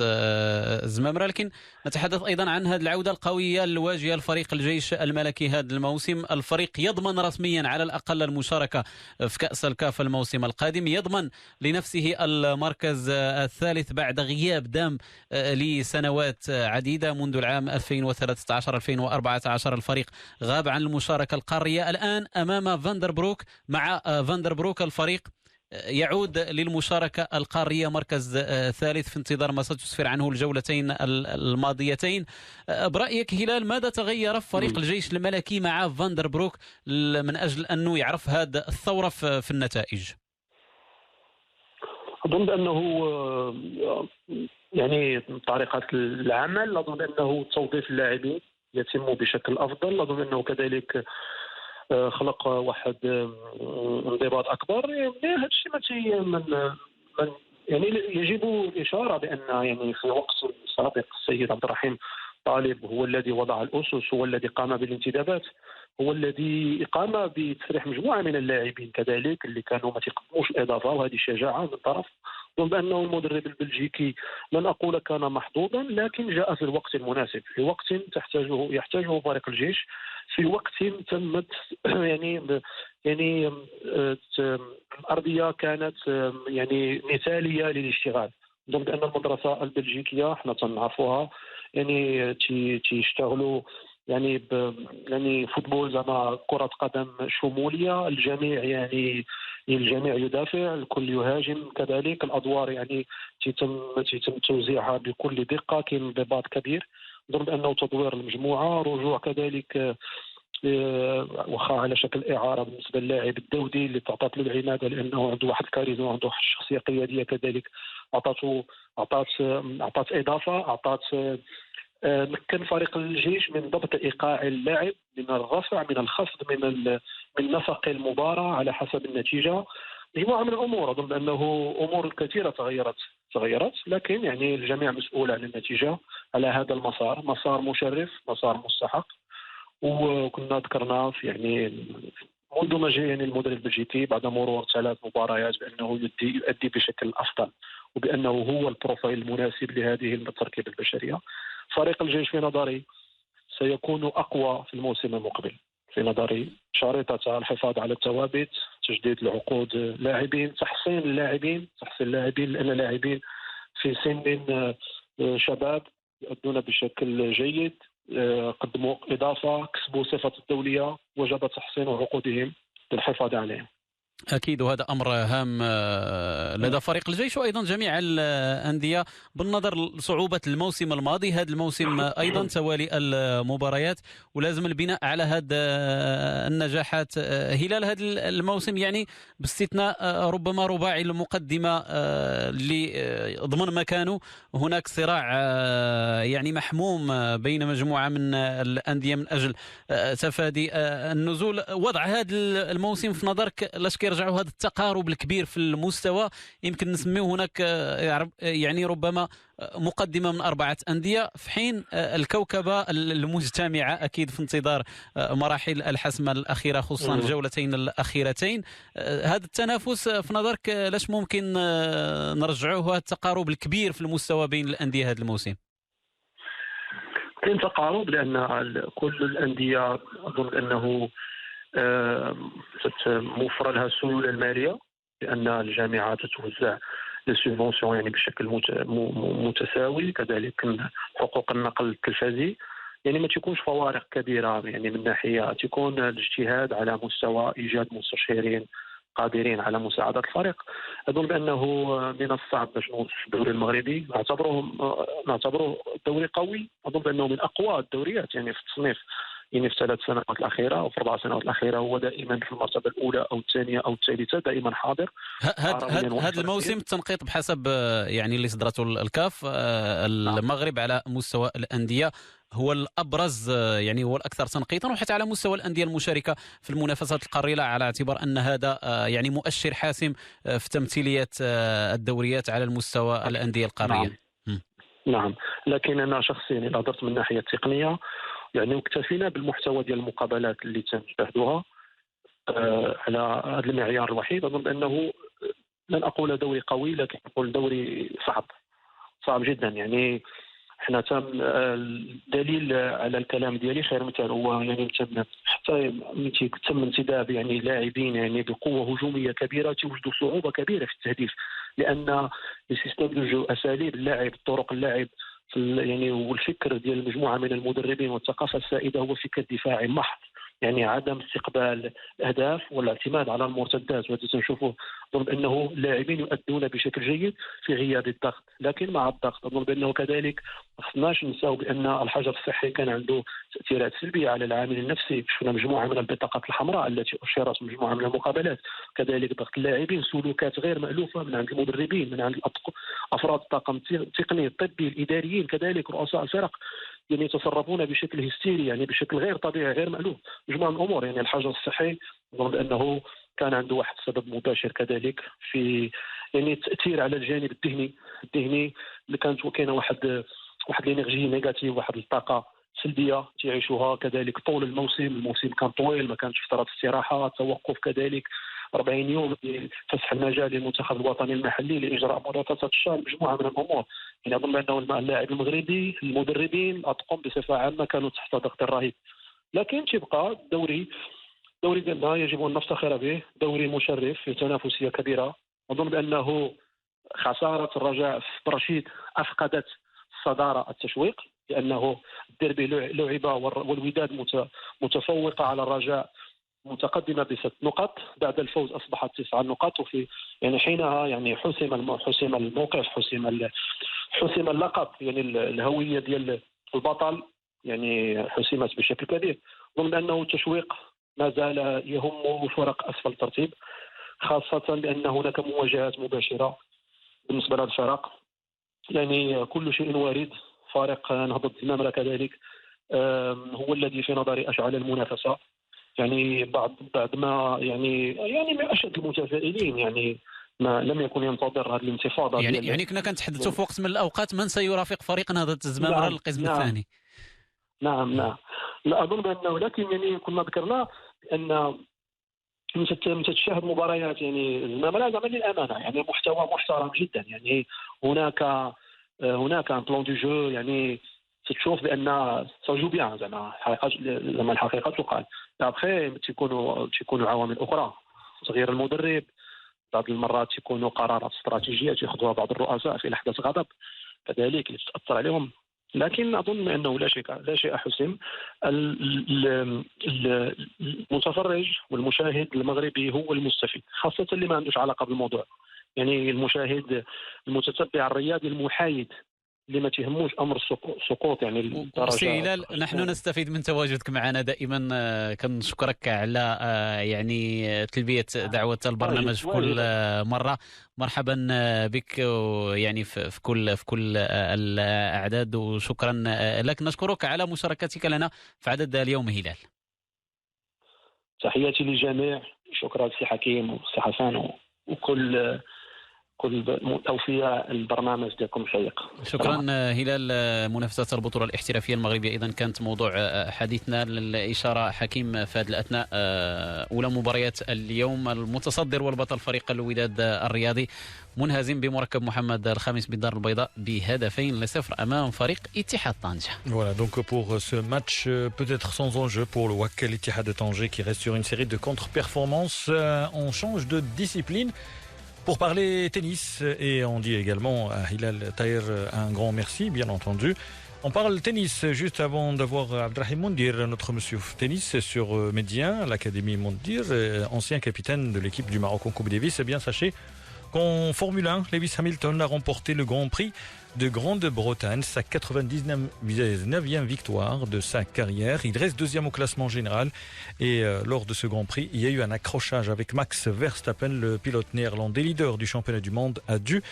Speaker 2: زمامرة. لكن نتحدث أيضا عن هذه العودة القوية الواجهة لفريق الجيش الملكي هذا الموسم. الفريق يضمن رسميا على الأقل المشاركة في كأس الكاف الموسم القادم، يضمن لنفسه المركز الثالث بعد غياب دام لسنوات عديدة. منذ العام 2013-2014 الفريق غاب عن المشاركة القارية. الآن أمام فاندربروك، مع فاندربروك الفريق يعود للمشاركة القارية، مركز ثالث في انتظار ما ستسفر عنه الجولتين الماضيتين. برأيك هلال، ماذا تغير في فريق الجيش الملكي مع فاندربروك من أجل أنه يعرف هذا الثورة في النتائج؟
Speaker 3: أظن بأنه يعني طريقة العمل، أظن أنه توظيف اللاعبين يتم بشكل أفضل. أظن أنه كذلك خلق واحد انضباط اكبر. يعني هذا الشيء من يعني يجب الاشاره بان يعني في وقت سابق السيد عبد الرحيم طالب هو الذي وضع الاسس، هو الذي قام بالانتدابات، هو الذي قام بتسريح مجموعه من اللاعبين كذلك اللي كانوا ما تقدموش الاضافه، وهذه شجاعه من طرف. أظن بأنه المدرب البلجيكي لن أقول كان محظوظا، لكن جاء في الوقت المناسب، في وقت يحتاجه فريق الجيش، في وقت تمت يعني الأرضية كانت يعني مثالية للاشتغال. أظن بأن المدرسة البلجيكية احنا تنعرفوها، يعني تيشتغلوا يعني يعني فوتبول زعما كرة قدم شمولية، الجميع يدافع، الكل يهاجم، كذلك الأدوار يعني تتم توزيعها بكل دقة، كاين انضباط كبير. أظن بأنه تطوير المجموعة، رجوع كذلك واخا على شكل اعاره بالنسبه للاعب الدولي اللي تعطات له العماده لانه عنده واحد الكاريزما وعنده واحد الشخصيه قياديه كذلك. اعطات اضافه، مكن فريق الجيش من ضبط ايقاع اللاعب، من الرفع، من الخفض، من نفق المباراه على حسب النتيجه. مجموعه من الامور اظن انه امور كثيره تغيرت، لكن يعني الجميع مسؤول عن النتيجه على هذا المسار، مسار مشرف، مسار مستحق. وكنا ذكرنا في يعني منذ ما جاء يعني المدرب البلجيكي بعد مرور 3 مباريات بانه يؤدي بشكل افضل، وبانه هو البروفايل المناسب لهذه التركيبه البشريه. فريق الجيش في نظري سيكون اقوى في الموسم المقبل، في نظري شريطة الحفاظ على الثوابت، تجديد العقود لاعبين، تحسين اللاعبين، لان اللاعبين في سن شباب يؤدون بشكل جيد، قدموا إضافة، كسبوا صفة الدولية، وجب تحسين عقودهم للحفاظ عليهم.
Speaker 2: أكيد، وهذا أمر هام لدى فريق الجيش وأيضا جميع الأندية بالنظر لصعوبة الموسم الماضي. هذا الموسم أيضا توالي المباريات، ولازم البناء على هذه النجاحات هلال هذا الموسم، يعني باستثناء ربما رباعي المقدمة اللي ضمن مكانه. هناك صراع يعني محموم بين مجموعة من الأندية من أجل تفادي النزول. وضع هذا الموسم في نظرك لاش كيرجعوا هذا التقارب الكبير في المستوى؟ يمكن نسميه هناك يعني ربما مقدمة من 4 أندية، في حين الكوكبة المجتمعة أكيد في انتظار مراحل الحسم الأخيرة، خصوصا الجولتين الأخيرتين. هذا التنافس في نظرك لاش ممكن نرجعوه هذا التقارب الكبير في المستوى بين الأندية هذا الموسم؟
Speaker 3: كاين تقارب لأن كل الأندية أظن أنه موفر لها السيوله الماليه، لان الجامعات تتوزع السبونسيون يعني بشكل متساوي، كذلك حقوق النقل التلفزي، يعني ما تكونش فوارق كبيره يعني من ناحيه، تكون الاجتهاد على مستوى ايجاد مستشارين قادرين على مساعده الفريق. اظن بانه من الصعب باش نوصف الدوري المغربي، نعتبره دوري قوي، اظن بانه من اقوى الدوريات يعني في التصنيف، يعني في 3 سنوات الأخيرة أو في 4 سنوات الأخيرة هو دائما في المرتبة الأولى أو الثانية أو الثالثة، دائما حاضر.
Speaker 2: هذا الموسم التنقيط بحسب يعني اللي صدرته الكاف، المغرب على مستوى الأندية هو الأبرز، يعني هو الأكثر تنقيطا، وحتى على مستوى الأندية المشاركة في المنافسات القارية، على اعتبار أن هذا يعني مؤشر حاسم في تمثيلية الدوريات على المستوى الأندية القارية.
Speaker 3: نعم، لكن أنا شخصيا إذا هضرت من الناحية التقنية يعني واكتفينا بالمحتوى ديال المقابلات اللي تنشاهدوها على هذا المعيار الوحيد، اظن انه لن اقول دوري قوي، لكن اقول دوري صعب جدا. يعني احنا تم الدليل على الكلام ديالي خير مثال هو يعني حتى تم انتداب يعني لاعبين يعني بقوه هجوميه كبيره توجدوا صعوبه كبيره في التهديف، لان السيستم دو جو، اساليب اللاعب، طرق اللاعب يعني والفكر ديال المجموعه من المدربين والثقافه السائده هو فكر دفاعي محض، يعني عدم استقبال الاهداف والاعتماد على المرتدات. وهذا تنشوفه اظن انه اللاعبين يؤدون بشكل جيد في غياب الضغط، لكن مع الضغط اظن بانه كذلك ما خصناش ننساو بان الحجر الصحي كان عنده تاثيرات سلبيه على العامل النفسي. شفنا مجموعه من البطاقات الحمراء التي اشيرت مجموعه من المقابلات، كذلك ضغط اللاعبين، سلوكات غير مالوفه من عند المدربين، من عند افراد الطاقم التقني الطبي الاداريين، كذلك رؤساء الفرق يعني يتصرفون بشكل هستيري، يعني بشكل غير طبيعي غير مألوف. مجموعة من الأمور يعني الحجر الصحي أظن أنه كان عنده واحد السبب مباشر كذلك في يعني تأثير على الجانب الذهني اللي كانت كاينه واحد الانرجي نيجاتيف، واحد الطاقة سلبية تعيشوها. كذلك طول الموسم كان طويل، ما كانش فترات استراحة، توقف كذلك 40 يوم فسح المجال للمنتخب الوطني المحلي لاجراء منافسات الشهر، مجموعه من الامور. يعني اظن انه اللاعب المغربي، المدربين، الاطقم بصفه عامه كانوا تحت ضغط رهيب، لكن تبقى الدوري ديالنا يجب ان نفتخر به، دوري مشرف في تنافسيه كبيره. اظن بانه خساره الرجاء في برشيد افقدت صداره التشويق، لانه الديربي لعب والوداد متفوقه على الرجاء، متقدمه ب6 نقط، بعد الفوز اصبحت 9 نقط، وفي يعني حينها يعني حسم الموقف، حسم اللقب، يعني الهويه ديال البطل يعني حسمت بشكل كبير. ضمن أنه التشويق ما زال يهم فرق أسفل الترتيب، خاصة بأن هناك مواجهات مباشرة بالنسبة لهذه الفرق. يعني كل شيء وارد. فريق نهضة النمرة كذلك هو الذي في نظري أشعل المنافسة. يعني بعد ما يعني من أشد المتفائلين، يعني ما لم يكن ينتظر هذه الانتفاضة.
Speaker 2: يعني كنا كنتحدثوا في وقت من الأوقات من سيرافق فريق نهضة الزمامرة للقسم الثاني.
Speaker 3: نعم. لا أظن بأنه، لكن يعني كنا ذكرنا أن تشاهد مباريات يعني الزمامرة زعما للأمانة يعني محتوى محترم جدا. يعني هناك ان بلان دو جو، يعني تشوف بان ساجو بيان زعما الحقيقه تقال. ابخي تيكونوا عوامل اخرى، تغيير المدرب، بعض المرات تيكونوا قرارات استراتيجيه تاخذوها بعض الرؤساء في لحظه غضب كذلك اللي تاثر عليهم. لكن اظن انه لا شيء حسم. المتفرج والمشاهد المغربي هو المستفيد، خاصه اللي ما عندوش علاقه بالموضوع. يعني المشاهد المتتبع الرياضي المحايد اللي ما تهموش امر السقوط يعني الدرجه.
Speaker 2: سي هلال، نحن نستفيد من تواجدك معنا دائما. كنشكرك على يعني تلبيه دعوه البرنامج في كل مره. مرحبا بك يعني في كل الاعداد، وشكرا لك. نشكرك على مشاركتك لنا في عدد اليوم هلال.
Speaker 3: تحياتي للجميع، شكرا سي حكيم وسي حسن وكل توفيق البرنامج ديالكم شيق.
Speaker 2: شكرا هلال. منافسات البطوله الاحترافيه المغربيه ايضا كانت موضوع حديثنا. للاشاره حكيم في هذه الاثناء، اولى مباريات اليوم المتصدر والبطل فريق الوداد الرياضي منهزم بمركب محمد الخامس بالدار البيضاء ب2-0 امام فريق اتحاد طنجة.
Speaker 1: Voilà donc pour ce match peut-être sans enjeu pour le Wacker Ittihad de Tanger qui reste sur une série de contre-performances. On change de discipline pour parler tennis et on dit également à Hilal Taher un grand merci bien entendu. On parle tennis juste avant d'avoir Abdrahim Mondir, notre monsieur tennis sur Médien, l'Académie Mondir, ancien capitaine de l'équipe du Maroc en Coupe Davis. Eh bien sachez qu'en Formule 1, Lewis Hamilton a remporté le Grand Prix de Grande-Bretagne, sa 99e victoire de sa carrière. Il reste deuxième au classement général et lors de ce Grand Prix, il y a eu un accrochage avec Max Verstappen, le pilote néerlandais, leader du championnat du monde, a dû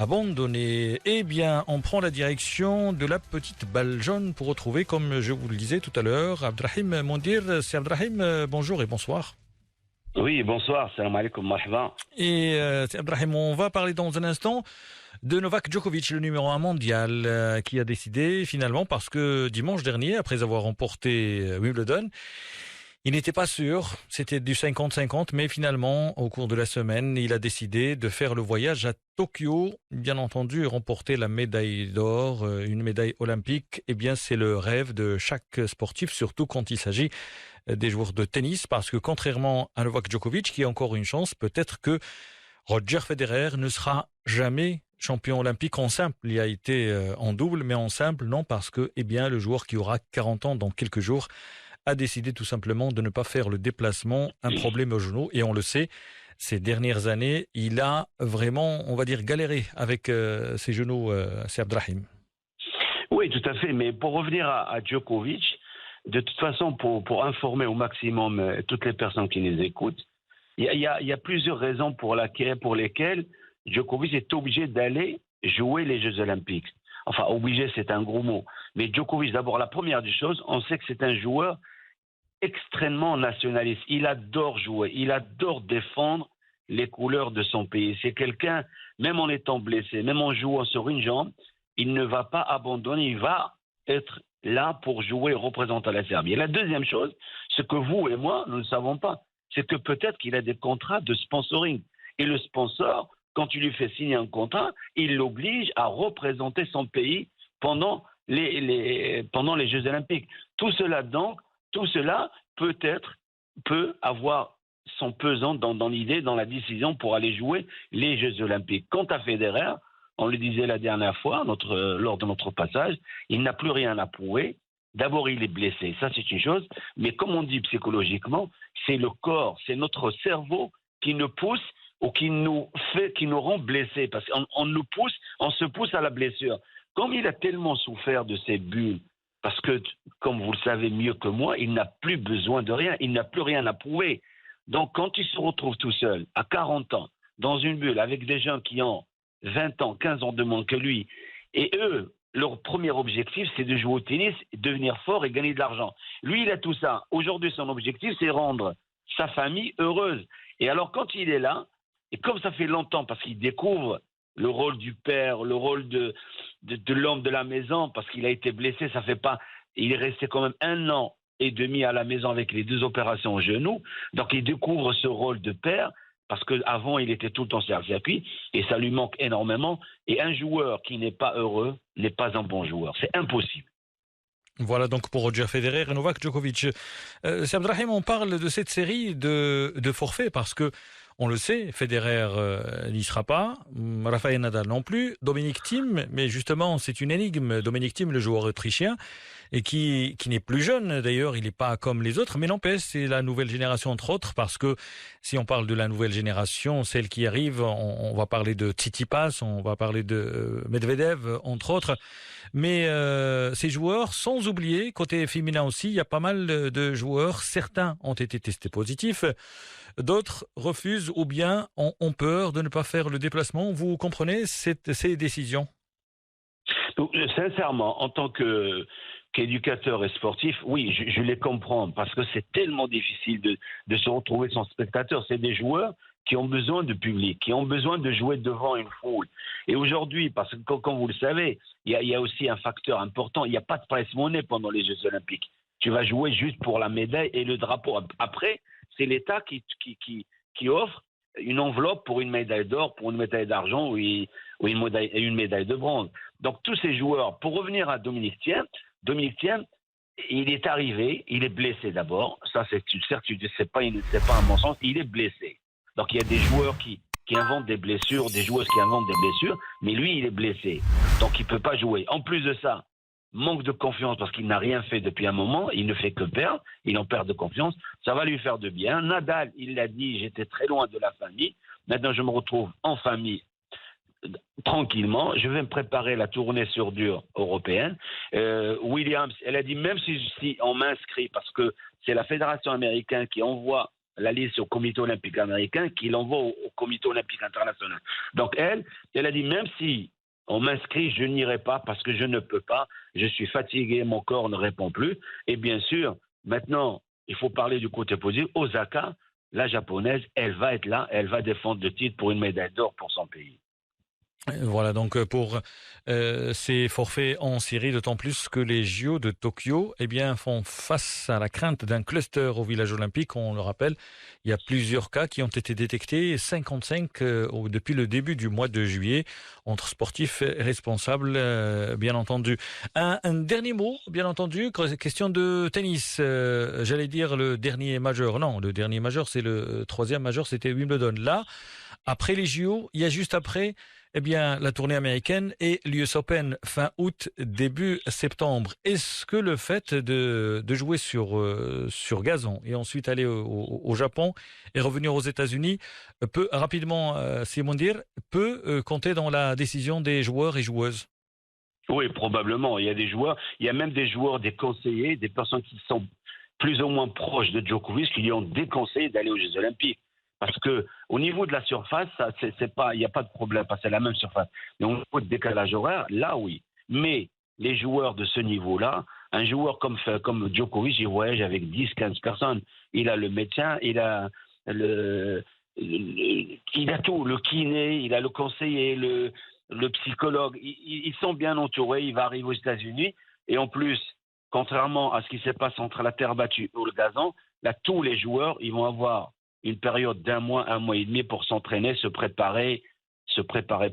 Speaker 1: abandonner. Eh bien, on prend la direction de la petite balle jaune pour retrouver, comme je vous le disais tout à l'heure, Abdrahim Mondir. C'est Abdrahim, bonjour et bonsoir.
Speaker 6: Oui, bonsoir, salam alaikum, marhaba.
Speaker 1: Et Abdrahim, on va parler dans un instant de Novak Djokovic, le numéro 1 mondial, qui a décidé finalement, parce que dimanche dernier, après avoir remporté Wimbledon, il n'était pas sûr, c'était du 50-50, mais finalement, au cours de la semaine, il a décidé de faire le voyage à Tokyo, bien entendu, remporter la médaille d'or, une médaille olympique. Eh bien, c'est le rêve de chaque sportif, surtout quand il s'agit des joueurs de tennis, parce que contrairement à Novak Djokovic, qui a encore une chance, peut-être que Roger Federer ne sera jamais champion olympique en simple. Il a été en double, mais en simple, non, parce que, eh bien, le joueur qui aura 40 ans dans quelques jours a décidé tout simplement de ne pas faire le déplacement, un problème au genou, et on le sait, ces dernières années, il a vraiment, on va dire, galéré avec ses genoux, c'est Abdrahim.
Speaker 6: Oui, tout à fait, mais pour revenir à Djokovic, de toute façon, pour informer au maximum toutes les personnes qui nous écoutent, il y a plusieurs raisons pour lesquelles Djokovic est obligé d'aller jouer les Jeux Olympiques. Enfin, obligé, c'est un gros mot. Mais Djokovic, d'abord, la première des choses, on sait que c'est un joueur extrêmement nationaliste. Il adore jouer, il adore défendre les couleurs de son pays. C'est quelqu'un, même en étant blessé, même en jouant sur une jambe, il ne va pas abandonner, il va être là pour jouer et représenter la Serbie. Et la deuxième chose, ce que vous et moi, nous ne savons pas, c'est que peut-être qu'il a des contrats de sponsoring. Et le sponsor, quand il lui fait signer un contrat, il l'oblige à représenter son pays pendant les Jeux Olympiques. Tout cela peut avoir son pesant dans l'idée, dans la décision pour aller jouer les Jeux Olympiques. Quant à Federer, on le disait la dernière fois lors de notre passage, il n'a plus rien à prouver. D'abord, il est blessé, ça c'est une chose, mais comme on dit psychologiquement, c'est le corps, c'est notre cerveau qui nous pousse ou qui nous rend blessés, parce qu'on se pousse à la blessure. Comme il a tellement souffert de ces bulles Parce que, comme vous le savez mieux que moi, il n'a plus besoin de rien, il n'a plus rien à prouver. Donc, quand il se retrouve tout seul, à 40 ans, dans une bulle, avec des gens qui ont 20 ans, 15 ans de moins que lui, et eux, leur premier objectif, c'est de jouer au tennis, devenir fort et gagner de l'argent. Lui, il a tout ça. Aujourd'hui, son objectif, c'est rendre sa famille heureuse. Et alors, quand il est là, et comme ça fait longtemps, parce qu'il découvre le rôle du père, le rôle de l'homme de la maison, parce qu'il a été blessé, ça fait pas... Il est resté quand même 1 an et demi à la maison avec les 2 opérations au genou. Donc, il découvre ce rôle de père, parce qu'avant, il était tout le temps sur le circuit, et ça lui manque énormément. Et un joueur qui n'est pas heureux n'est pas un bon joueur. C'est impossible.
Speaker 1: Voilà donc pour Roger Federer et Novak Djokovic. C'est Abdelrahim, on parle de cette série de forfaits parce que on le sait, Federer n'y sera pas, Rafael Nadal non plus, Dominic Thiem, mais justement c'est une énigme. Dominic Thiem, le joueur autrichien, et qui n'est plus jeune d'ailleurs, il n'est pas comme les autres, mais n'empêche, c'est la nouvelle génération entre autres, parce que si on parle de la nouvelle génération, celle qui arrive, on va parler de Tsitsipas, on va parler de Medvedev entre autres, mais ces joueurs, sans oublier, côté féminin aussi, il y a pas mal de joueurs, certains ont été testés positifs, d'autres refusent ou bien ont peur de ne pas faire le déplacement. Vous comprenez ces décisions?
Speaker 6: Donc, sincèrement, en tant qu'éducateur et sportif, oui, je les comprends parce que c'est tellement difficile de se retrouver sans spectateur. C'est des joueurs qui ont besoin de public, qui ont besoin de jouer devant une foule. Et aujourd'hui, parce que comme vous le savez, il y a aussi un facteur important, il n'y a pas de presse-monnaie pendant les Jeux Olympiques. Tu vas jouer juste pour la médaille et le drapeau. Après, c'est l'État qui offre une enveloppe pour une médaille d'or, pour une médaille d'argent ou une médaille de bronze. Donc tous ces joueurs, pour revenir à Dominic Thiem, il est arrivé, il est blessé d'abord. Ça, c'est pas un mensonge, il est blessé. Donc il y a des joueurs qui inventent des blessures, des joueuses qui inventent des blessures, mais lui, il est blessé. Donc il ne peut pas jouer. En plus de ça, manque de confiance parce qu'il n'a rien fait depuis un moment, il ne fait que perdre, il en perd de confiance, ça va lui faire de bien. Nadal, il l'a dit, j'étais très loin de la famille, maintenant je me retrouve en famille tranquillement, je vais me préparer la tournée sur dur européenne. Williams, elle a dit même si on m'inscrit, parce que c'est la fédération américaine qui envoie la liste au comité olympique américain, qui l'envoie au comité olympique international. Donc elle a dit même si on m'inscrit, je n'irai pas parce que je ne peux pas, je suis fatigué, mon corps ne répond plus. Et bien sûr, maintenant, il faut parler du côté positif. Osaka, la japonaise, elle va être là, elle va défendre le titre pour une médaille d'or pour son pays.
Speaker 1: Voilà donc pour ces forfaits en série, d'autant plus que les JO de Tokyo font face à la crainte d'un cluster au village olympique. On le rappelle, il y a plusieurs cas qui ont été détectés, 55 depuis le début du mois de juillet, entre sportifs et responsables, bien entendu. Un dernier mot, bien entendu, question de tennis. J'allais dire le dernier majeur. Non, le dernier majeur, c'est le 3e majeur, c'était Wimbledon. Là, après les JO, il y a juste après la tournée américaine et l'US Open fin août, début septembre. Est-ce que le fait de jouer sur gazon et ensuite aller au Japon et revenir aux États-Unis peut rapidement, Simon Dir, peut compter dans la décision des joueurs et joueuses?
Speaker 6: Oui, probablement. Il y a même des joueurs, des conseillers, des personnes qui sont plus ou moins proches de Djokovic qui lui ont déconseillé d'aller aux Jeux Olympiques. Parce que au niveau de la surface, il n'y a pas de problème, parce que c'est la même surface. Mais au niveau de décalage horaire, là oui. Mais les joueurs de ce niveau-là, un joueur comme Djokovic, il voyage avec 10-15 personnes. Il a le médecin, il a tout, le kiné, il a le conseiller, le psychologue. Ils sont bien entourés, il va arriver aux États-Unis. Et en plus, contrairement à ce qui se passe entre la terre battue ou le gazon, là, tous les joueurs, ils vont avoir une période d'1 mois, 1 mois et demi pour s'entraîner, se préparer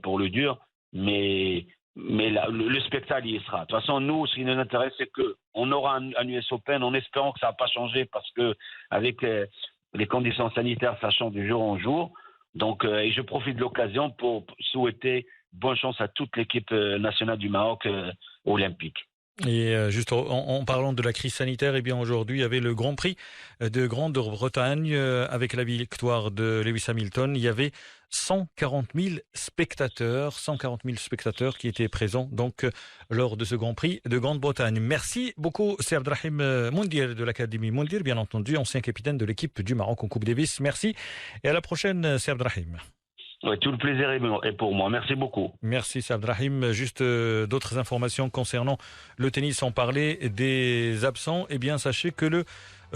Speaker 6: pour le dur, mais le spectacle, il y sera. De toute façon, nous, ce qui nous intéresse, c'est qu'on aura un US Open en espérant que ça va pas changer parce que avec les conditions sanitaires, ça change du jour en jour. Donc, et je profite de l'occasion pour souhaiter bonne chance à toute l'équipe nationale du Maroc olympique.
Speaker 1: Et juste en parlant de la crise sanitaire, eh bien aujourd'hui il y avait le Grand Prix de Grande-Bretagne avec la victoire de Lewis Hamilton. Il y avait 140 000 spectateurs qui étaient présents donc lors de ce Grand Prix de Grande-Bretagne. Merci beaucoup, c'est Abdrahim Moundir de l'Académie Moundir, bien entendu, ancien capitaine de l'équipe du Maroc en Coupe Davis. Merci et à la prochaine, c'est Abdrahim.
Speaker 6: Oui, tout le plaisir est pour moi. Merci beaucoup.
Speaker 1: Merci, Abdrahim. Juste d'autres informations concernant le tennis. On parlait des absents. Eh bien, sachez que le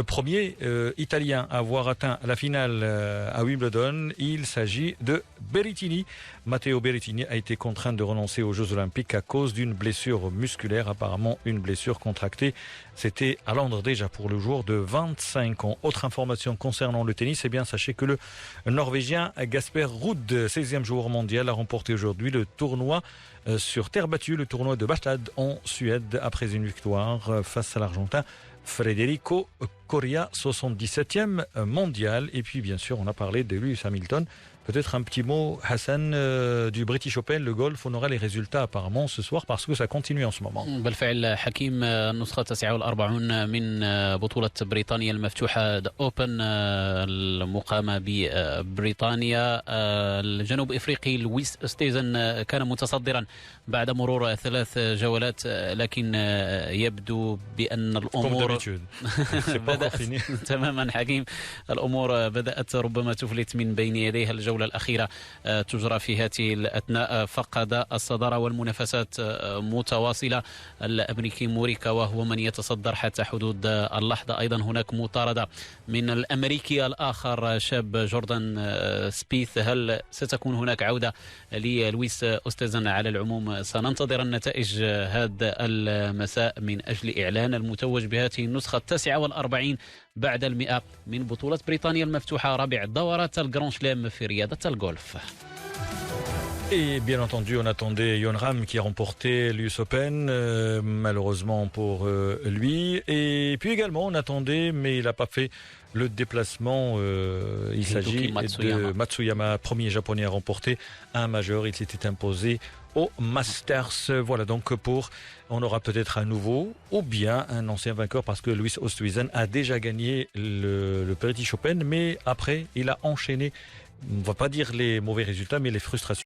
Speaker 1: premier Italien à avoir atteint la finale à Wimbledon, il s'agit de Berrettini. Matteo Berrettini a été contraint de renoncer aux Jeux Olympiques à cause d'une blessure musculaire, apparemment une blessure contractée. C'était à Londres déjà pour le joueur de 25 ans. Autre information concernant le tennis, eh bien sachez que le Norvégien Gasper Ruud, 16e joueur mondial, a remporté aujourd'hui le tournoi sur terre battue, le tournoi de Bastad en Suède, après une victoire face à l'Argentin Federico Coria, 77e mondial. Et puis bien sûr on a parlé de Lewis Hamilton. Peut-être un petit mot, Hassan, du British Open, le golf. On aura les résultats apparemment ce soir parce que ça continue en ce moment.
Speaker 2: بالفعل حكيم، النسخة 49 من بطولة بريطانيا المفتوحة أوبن المقامة ببريطانيا. الجنوب إفريقي لويس أوستيزن كان متصدرا بعد مرور 3 جولات، لكن يبدو بأن الأمور بدأت تماما حكيم. الأمور بدأت ربما تفلت من بين يديها. الجولة الأخيرة تجرى في هذه الأثناء، فقد الصدارة والمنافسات متواصلة. الأمريكي موريكا وهو من يتصدر حتى حدود اللحظة. أيضا هناك مطاردة من الأمريكي الآخر شاب جوردان سبيث. هل ستكون هناك عودة للويس أوستيزن؟ على العموم سننتظر النتائج هذا المساء من أجل إعلان المتوج بهذه النسخة 49 بعد 100 من بطولة بريطانيا المفتوحة، رابع دورات الجران شلام في رياضة الجولف.
Speaker 1: Et bien entendu, on attendait Jon Rahm qui a remporté l'US Open, malheureusement pour lui. Et puis également, on attendait, mais il n'a pas fait le déplacement. Il s'agit de Matsuyama, premier japonais à remporter un majeur. Il s'était imposé au Masters. Voilà donc on aura peut-être un nouveau ou bien un ancien vainqueur parce que Lewis Oosthuizen a déjà gagné le British Open, mais après il a enchaîné, on ne va pas dire les mauvais résultats, mais les frustrations.